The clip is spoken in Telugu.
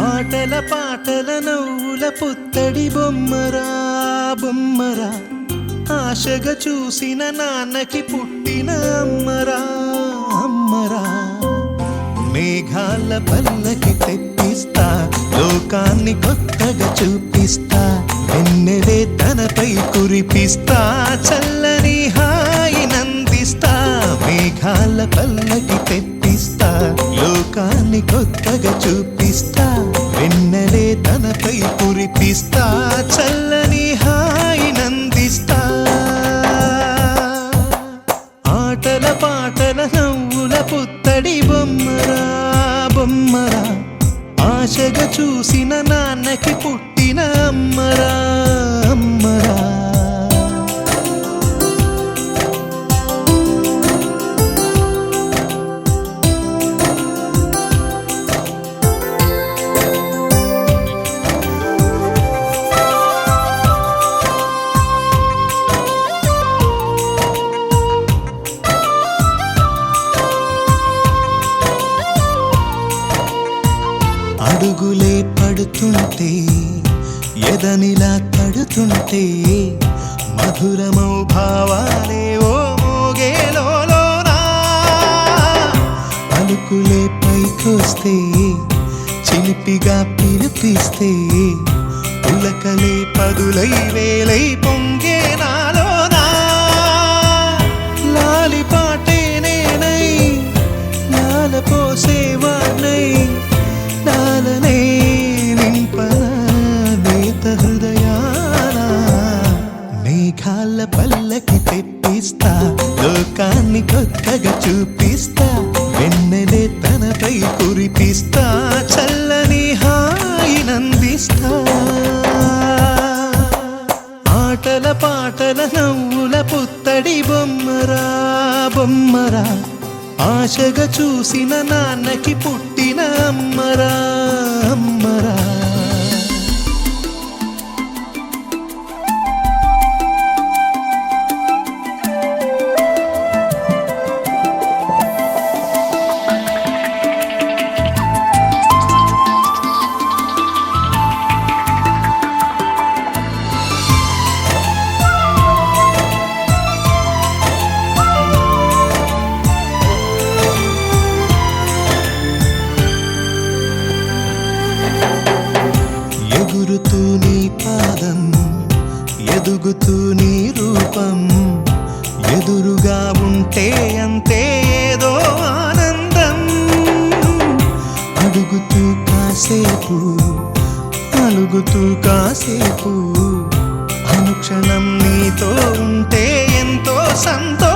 ఆటల పాటల నవ్వుల పుత్తడి బొమ్మరా బొమ్మరా, ఆశగా చూసిన నాన్నకి పుట్టిన అమ్మరా అమ్మరా. మేఘాల పల్లకి తెప్పిస్తా, లోకాన్ని కొత్తగా చూపిస్తా, వెన్నెలే తనపై కురిపిస్తా, చల్లని హాయి నందిస్తా. మేఘాల పల్లకి తెప్పిస్తా, లోకాన్ని కొత్తగా చూపిస్తా, వెన్నెలే తనపై కురిపిస్తా, చల్లని హాయి నందిస్తా. ఆటల పాటల నవ్వుల పుత్తడి బొమ్మరా బొమ్మరా, ఆశగా చూసిన నాన్నకి పుట్టిన అమ్మరా అమ్మరా. అడుగులే పడుతుంటే, ఎదనిలా తడుతుంటే, మధురమౌ భావాలే ఓ మోగేలోనా. పలుకులే పైకొస్తే, చిలిపిగా పిలిపిస్తే, పులకలే పదులై వేలై పొంగే నాలోనా. లాలి పాటే నేనై, లాల పోసేవాణ్ణై, లాలనే నింపన నేత హృదయాన. మేఘాల పల్లకి తెప్పిస్తా, లోకాన్ని కొత్తగా చూపిస్తా, వెన్నెలే తనపై కురిపిస్తా, చల్లని హాయి నందిస్తా. ఆటల పాటల నవ్వుల పుత్తడి బొమ్మరా బొమ్మరా, ఆశగా చూసిన నాన్నకి పుట్టిన అమ్మరా అమ్మరా. ఎగురుతూ నీ పాదం, ఎదుగుతూ నీ రూపం, ఎదురుగా ఉంటే అంతే ఏదో ఆనందం. అడుగుతూ కాసేపు, అలుగుతూ కాసేపు, అనుక్షణం నీతో ఉంటే ఎంతో సంతోషం.